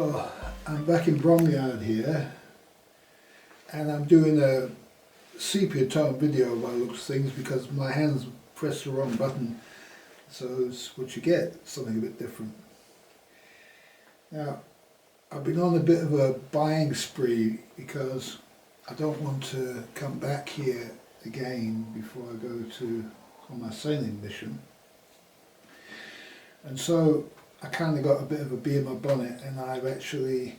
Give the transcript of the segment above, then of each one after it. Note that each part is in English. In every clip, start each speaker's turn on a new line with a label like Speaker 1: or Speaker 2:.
Speaker 1: So I'm back in Bromyard here, and I'm doing a sepia tone video by the looks of things because my hands pressed the wrong button, so it's what you get, something a bit different. Now, I've been on a bit of a buying spree because I don't want to come back here again before I go on my sailing mission. And so I kind of got a bit of a bee in my bonnet, and I've actually,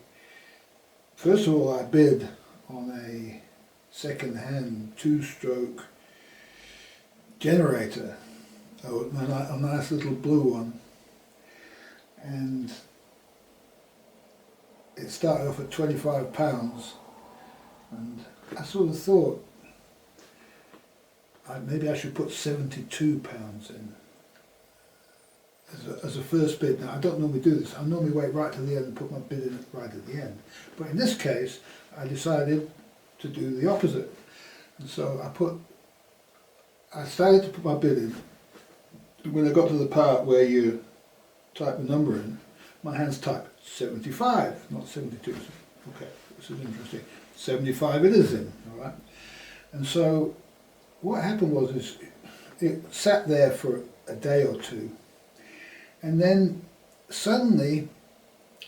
Speaker 1: first of all, I bid on a second-hand two-stroke generator, a nice little blue one, and it started off at £25, and I sort of thought maybe I should put £72 in as a first bid. Now, I don't normally do this. I normally wait right to the end and put my bid in right at the end. But in this case, I decided to do the opposite. And so I started to put my bid in. When I got to the part where you type the number in, my hands typed 75, not 72. Okay, this is interesting. 75 it is in, all right? And so what happened was it sat there for a day or two, and then suddenly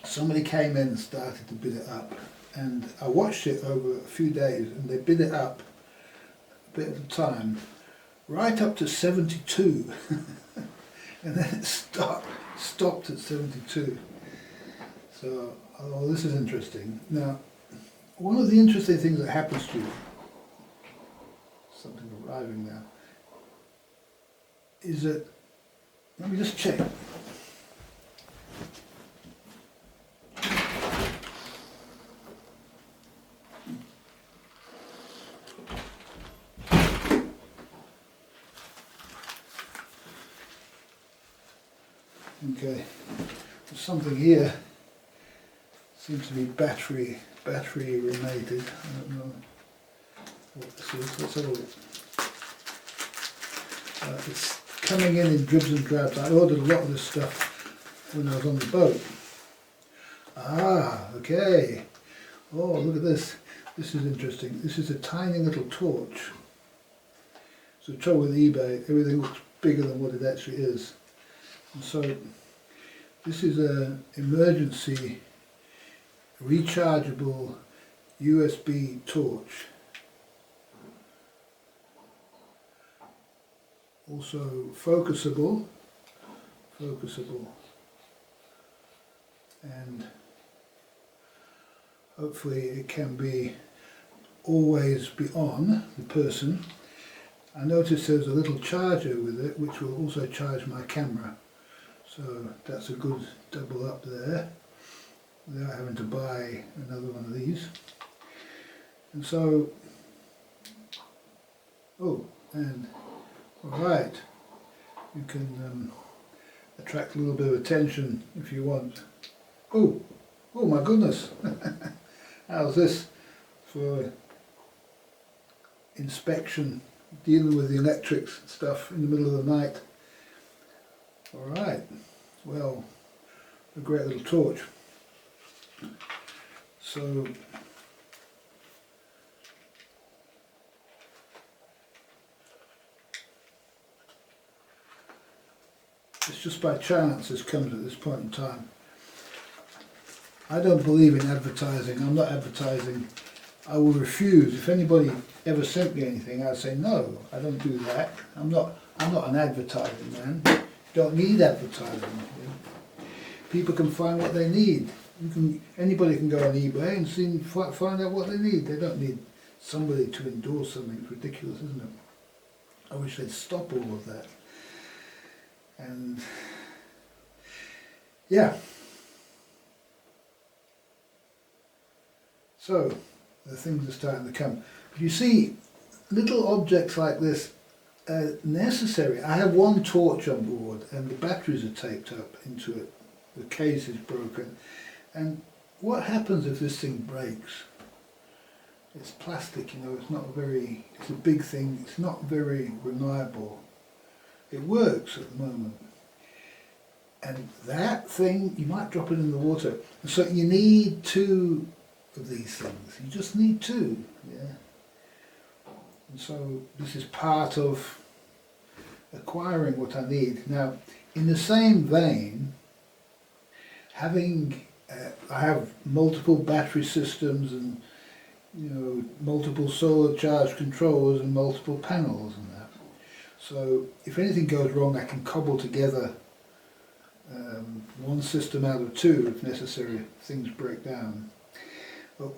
Speaker 1: somebody came in and started to bid it up, and I watched it over a few days, and they bid it up a bit at a time, right up to 72, and then it stopped at 72. So, oh, this is interesting. Now, one of the interesting things that happens to you, something arriving now, is that, let me just check. Okay, there's something here, seems to be battery related. I don't know what this is. Let's have a look. It's coming in dribs and drabs. I ordered a lot of this stuff when I was on the boat. Ah, okay. Oh, look at this. This is interesting. This is a tiny little torch. So the trouble with eBay, everything looks bigger than what it actually is. And so this is an emergency rechargeable USB torch. Also focusable, and hopefully it can always be on the person. I noticed there's a little charger with it which will also charge my camera, so that's a good double up there without having to buy another one of these. And so, oh, and alright, you can attract a little bit of attention if you want. Oh my goodness, how's this for inspection, dealing with the electric stuff in the middle of the night? Alright, well, a great little torch. So, it's just by chance this comes at this point in time. I don't believe in advertising. I'm not advertising. I will refuse. If anybody ever sent me anything, I'd say no, I don't do that. I'm not an advertising man. You don't need advertising. People can find what they need. Anybody can go on eBay and find out what they need. They don't need somebody to endorse something. It's ridiculous, isn't it? I wish they'd stop all of that. And yeah, so the things are starting to come. But you see, little objects like this are necessary. I have one torch on board and the batteries are taped up into it. The case is broken. And what happens if this thing breaks? It's plastic, you know, it's a big thing, it's not very reliable. It works at the moment. And that thing, you might drop it in the water. And so you need two of these things. You just need two, yeah. And so this is part of acquiring what I need. Now, in the same vein, I have multiple battery systems and multiple solar charge controllers and multiple panels and that. So if anything goes wrong, I can cobble together one system out of two if necessary, if things break down. But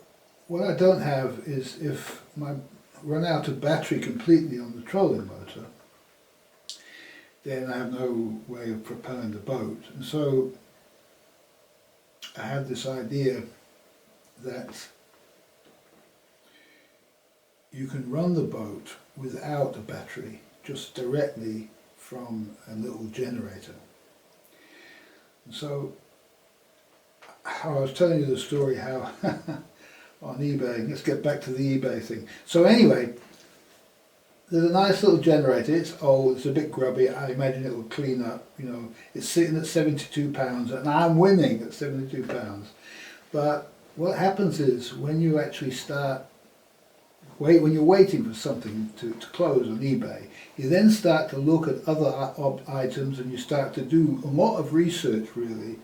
Speaker 1: what I don't have is if I run out of battery completely on the trolling motor, then I have no way of propelling the boat. And so I had this idea that you can run the boat without a battery, just directly from a little generator. And so, how I was telling you the story how on eBay, let's get back to the eBay thing. So anyway, there's a nice little generator. It's old, it's a bit grubby. I imagine it will clean up. It's sitting at £72 and I'm winning at £72. But what happens is when you actually when you're waiting for something to close on eBay, you then start to look at other items and you start to do a lot of research really.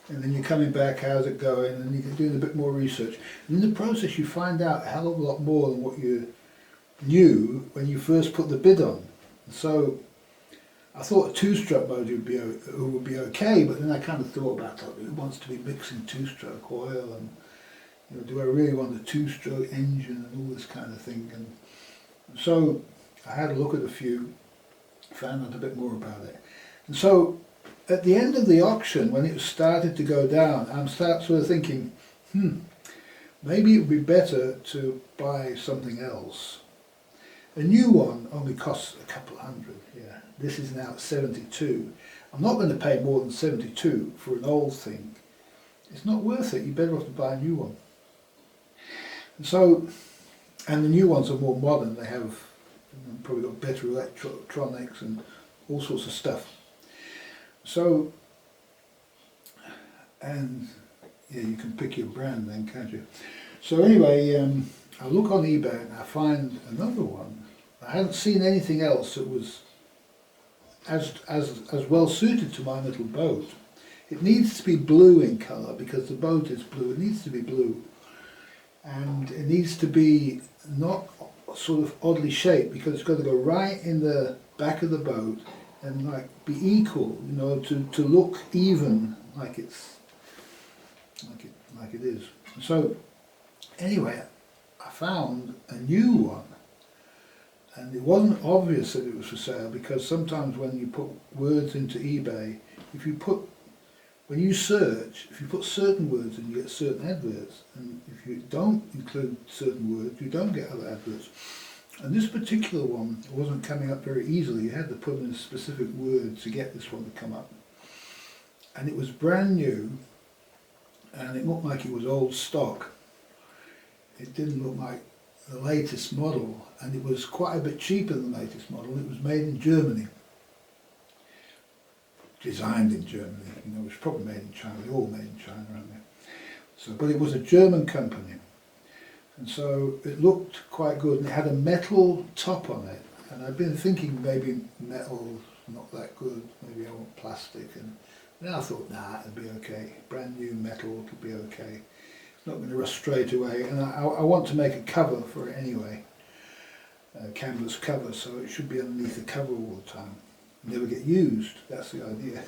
Speaker 1: And then you're coming back, how's it going? And you're doing a bit more research. And in the process you find out a hell of a lot more than what you knew when you first put the bid on. So I thought a two-stroke motor would be okay, but then I kind of thought about who wants to be mixing two-stroke oil, and do I really want a two-stroke engine and all this kind of thing. And so I had a look at a few, found out a bit more about it. And so at the end of the auction, when it started to go down, I'm sort of thinking, maybe it would be better to buy something else. A new one only costs a couple of hundred, yeah. This is now at 72. I'm not going to pay more than 72 for an old thing. It's not worth it. You're better off to buy a new one. And so, and the new ones are more modern. They have probably got better electronics and all sorts of stuff. So, and yeah, you can pick your brand then, can't you? So anyway, I look on eBay and I find another one. I hadn't seen anything else that was as well suited to my little boat. It needs to be blue in colour because the boat is blue. It needs to be blue, and it needs to be not sort of oddly shaped because it's got to go right in the back of the boat and like be equal, to look even like it is. So anyway, I found a new one, and it wasn't obvious that it was for sale because sometimes when you put words into eBay, when you search, if you put certain words in, you get certain adverts, and if you don't include certain words, you don't get other adverts. And this particular one wasn't coming up very easily. You had to put in a specific word to get this one to come up. And it was brand new, and it looked like it was old stock. It didn't look like the latest model, and it was quite a bit cheaper than the latest model. It was made in Germany. Designed in Germany, it was probably made in China. They're all made in China, aren't they? So, but it was a German company. And so it looked quite good, and it had a metal top on it. And I've been thinking maybe metal's not that good, maybe I want plastic. And then I thought, nah, it'll be okay. Brand new metal will be okay. It's not going to rust straight away. And I want to make a cover for it anyway, a canvas cover, so it should be underneath the cover all the time. Never get used, that's the idea.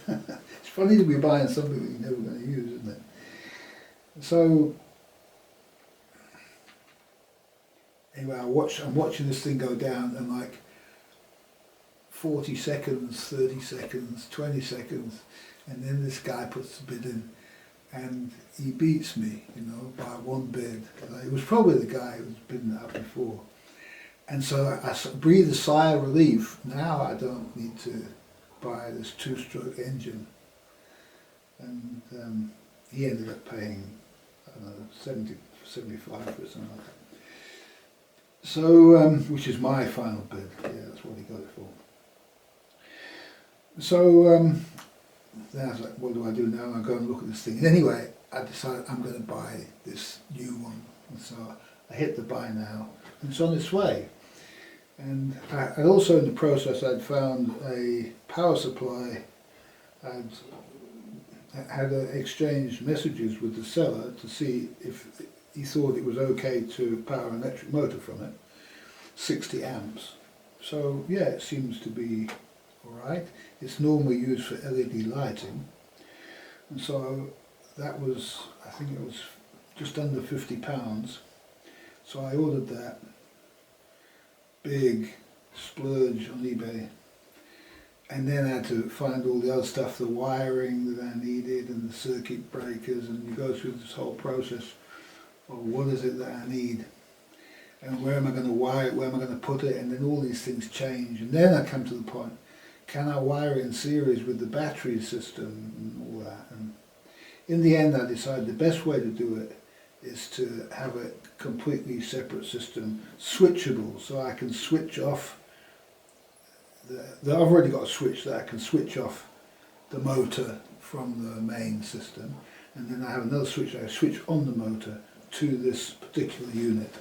Speaker 1: It's funny to be buying something that you're never going to use, isn't it? So, anyway, I'm watching this thing go down, and like 40 seconds, 30 seconds, 20 seconds, and then this guy puts the bid in, and he beats me, by one bid. It was probably the guy who was bidding it up before. And so I breathed a sigh of relief. Now I don't need to buy this two-stroke engine. And he ended up paying, I don't know, 75 for something like that. So, which is my final bid. Yeah, that's what he got it for. So then I was like, what do I do now? I go and look at this thing. And anyway, I decided I'm going to buy this new one. And so I hit the buy now, and it's on its way. And I also in the process I'd found a power supply. I'd had exchanged messages with the seller to see if he thought it was okay to power an electric motor from it, 60 amps. So yeah, it seems to be alright. It's normally used for LED lighting, and so that was, I think it was just under £50. So I ordered that, big splurge on eBay, and then I had to find all the other stuff, the wiring that I needed and the circuit breakers, and you go through this whole process of what is it that I need and where am I going to wire it, where am I going to put it, and then all these things change. And then I come to the point, can I wire in series with the battery system and all that? And in the end I decided the best way to do it is to have a completely separate system, switchable, so I can switch off I've already got a switch that I can switch off the motor from the main system, and then I have another switch that I switch on the motor to this particular unit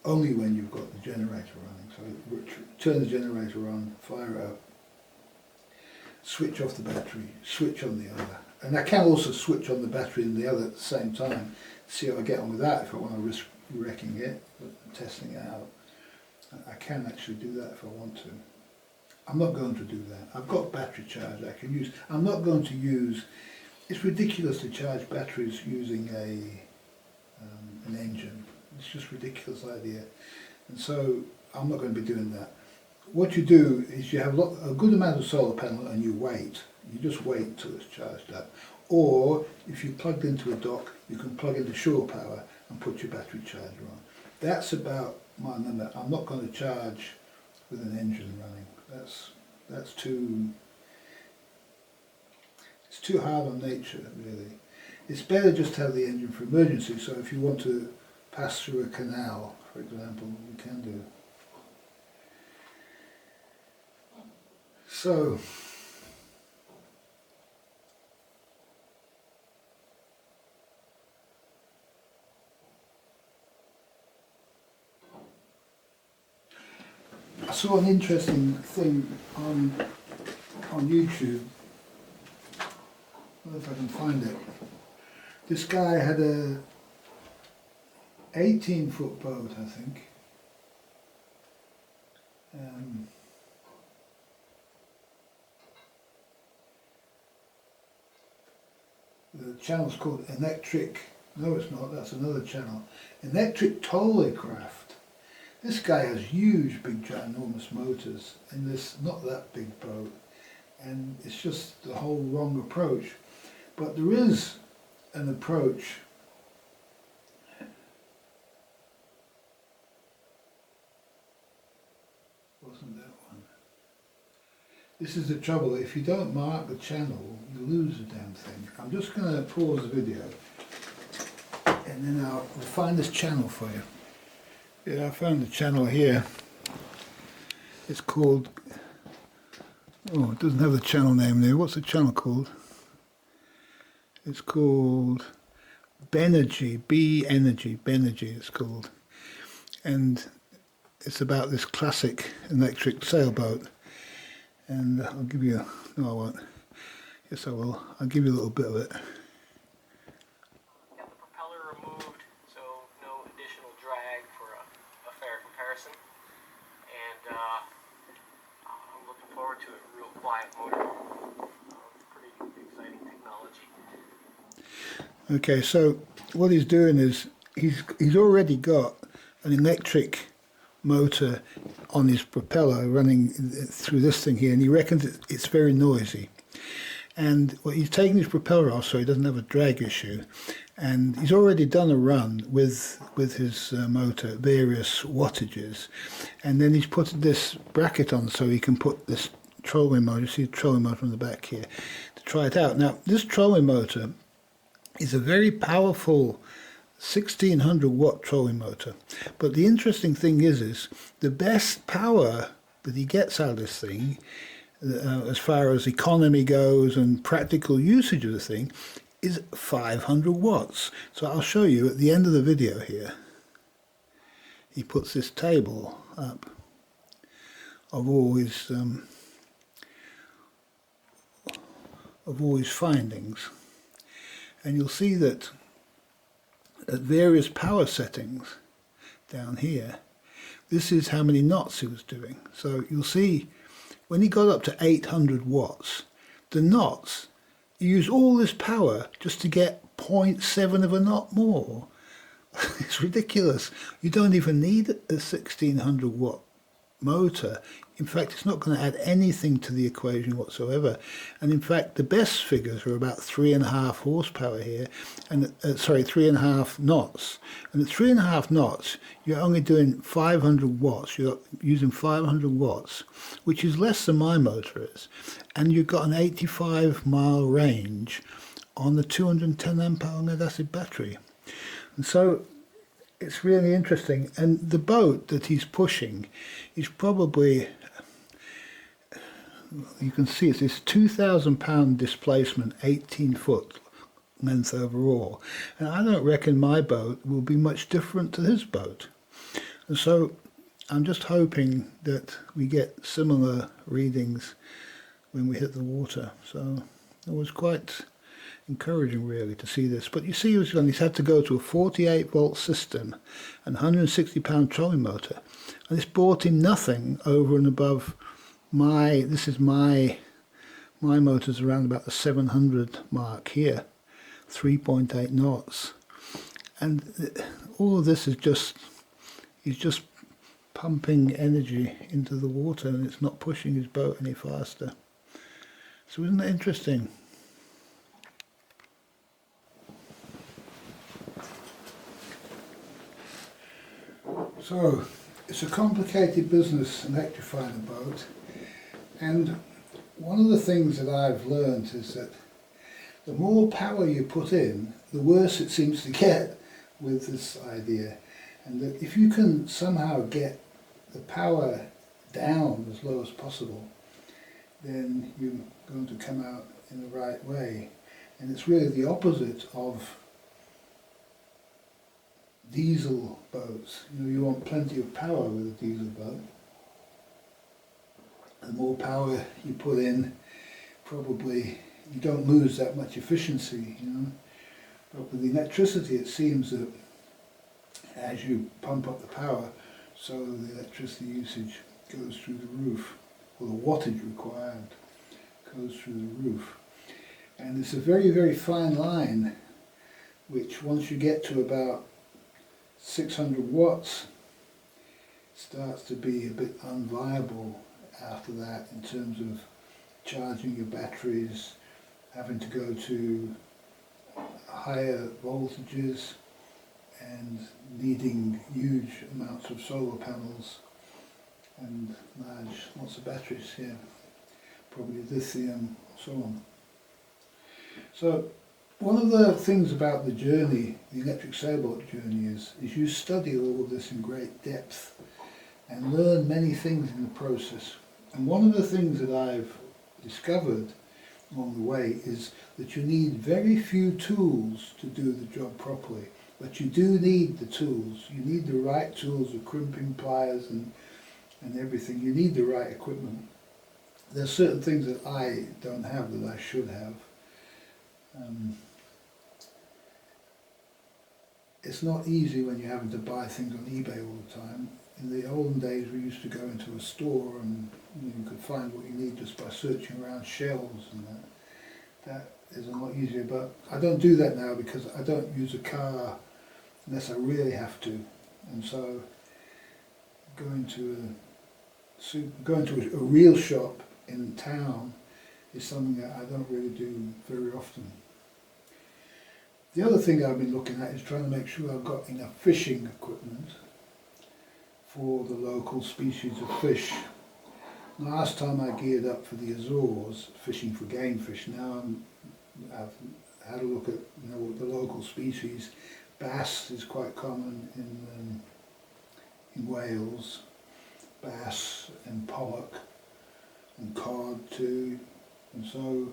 Speaker 1: only when you've got the generator running. So turn the generator on, fire it up, switch off the battery, switch on the other. And I can also switch on the battery and the other at the same time, see how I get on with that if I want to risk wrecking it, testing it out. I can actually do that if I want to. I'm not going to do that. I've got battery charge I can use. I'm not going to use, it's ridiculous to charge batteries using an engine. It's just a ridiculous idea. And so I'm not going to be doing that. What you do is you have a good amount of solar panel and you wait. You just wait until it's charged up. Or if you plugged into a dock, you can plug into shore power and put your battery charger on. That's about my limit. I'm not going to charge with an engine running. That's too, it's too hard on nature, really. It's better just to have the engine for emergency, so if you want to pass through a canal, for example, you can do. So, I saw an interesting thing on YouTube. I don't know if I can find it. This guy had a 18-foot boat, I think. The channel's called Electric, no it's not, that's another channel. Electric Craft. This guy has huge, big, ginormous motors in this not that big boat, and it's just the whole wrong approach. But there is an approach wasn't that one. This is the trouble, if you don't mark the channel, you lose the damn thing. I'm just going to pause the video and then I'll find this channel for you. Yeah, I found the channel here. It's called, oh, it doesn't have the channel name there. What's the channel called? It's called Benergy, Benergy it's called. And it's about this classic electric sailboat. And I'll give you, no I won't. Yes I will. I'll give you a little bit of it.
Speaker 2: And I'm looking forward to a real quiet motor. Pretty exciting technology.
Speaker 1: Okay, so what he's doing is he's already got an electric motor on his propeller running through this thing here, and he reckons it's very noisy. And well, he's taken his propeller off so he doesn't have a drag issue, and he's already done a run with his motor, various wattages, and then he's put this bracket on so he can put this trolling motor, you see the trolling motor on the back here, to try it out. Now this trolling motor is a very powerful 1600 watt trolling motor, but the interesting thing is the best power that he gets out of this thing, as far as economy goes and practical usage of the thing, is 500 watts. So I'll show you at the end of the video here. He puts this table up of all his findings, and you'll see that at various power settings down here, this is how many knots he was doing. So you'll see when he got up to 800 watts, the knots, you use all this power just to get 0.7 of a knot more. It's ridiculous. You don't even need a 1600 watt motor. In fact, it's not going to add anything to the equation whatsoever. And in fact, the best figures are about 3.5 horsepower here, and 3.5 knots. And at 3.5 knots, you're only doing 500 watts. You're using 500 watts, which is less than my motor is. And you've got an 85-mile range on the 210 amp hour lead acid battery. And so it's really interesting. And the boat that he's pushing is probably, you can see it's this 2,000 pound displacement, 18 foot length overall. And I don't reckon my boat will be much different to his boat. And so I'm just hoping that we get similar readings when we hit the water. So it was quite encouraging really to see this. But you see he's had to go to a 48 volt system and 160 pound trolling motor, and it's brought him nothing over and above my motor's around about the 700 mark here, 3.8 knots, and all of this is he's just pumping energy into the water, and it's not pushing his boat any faster. So isn't that interesting? So, it's a complicated business electrifying a boat, and one of the things that I've learned is that the more power you put in, the worse it seems to get with this idea. And that if you can somehow get the power down as low as possible, then you're going to come out in the right way. And it's really the opposite of diesel boats. You know, you want plenty of power with a diesel boat. The more power you put in, probably you don't lose that much efficiency, you know. But with electricity, it seems that as you pump up the power, so the electricity usage goes through the roof, or the wattage required goes through the roof. And it's a very, very fine line, which once you get to about 600 watts, starts to be a bit unviable after that in terms of charging your batteries, having to go to higher voltages and needing huge amounts of solar panels and lots of batteries here, probably lithium, so on. So one of the things about the journey, the electric sailboat journey, is you study all of this in great depth and learn many things in the process. And one of the things that I've discovered along the way is that you need very few tools to do the job properly. But you do need the tools. You need the right tools, the crimping pliers and everything. You need the right equipment. There's certain things that I don't have that I should have. It's not easy when you're having to buy things on eBay all the time. In the olden days we used to go into a store and you could find what you need just by searching around shelves and that. That is a lot easier, but I don't do that now because I don't use a car unless I really have to. And so going to a real shop in town is something that I don't really do very often. The other thing I've been looking at is trying to make sure I've got enough fishing equipment for the local species of fish. Last time I geared up for the Azores, fishing for game fish. Now I've had a look at the local species. Bass is quite common in Wales, bass and pollock and cod too, and so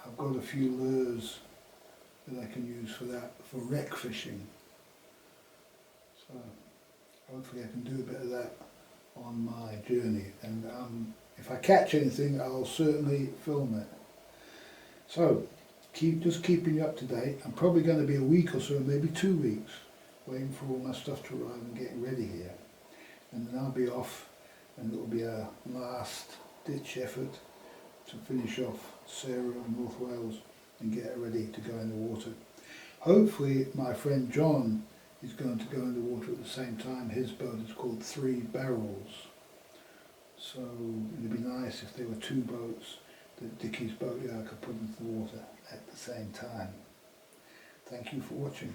Speaker 1: I've got a few lures that I can use for that, for wreck fishing. So hopefully I can do a bit of that on my journey, and if I catch anything I'll certainly film it. So just keeping you up to date. I'm probably going to be a week or so, maybe 2 weeks, waiting for all my stuff to arrive and getting ready here, and then I'll be off, and it'll be a last ditch effort to finish off Sarah and North Wales and get it ready to go in the water. Hopefully my friend John is going to go in the water at the same time. His boat is called 3 Barrels, so it'd be nice if there were 2 boats that Dickie's boatyard could put into the water at the same time. Thank you for watching.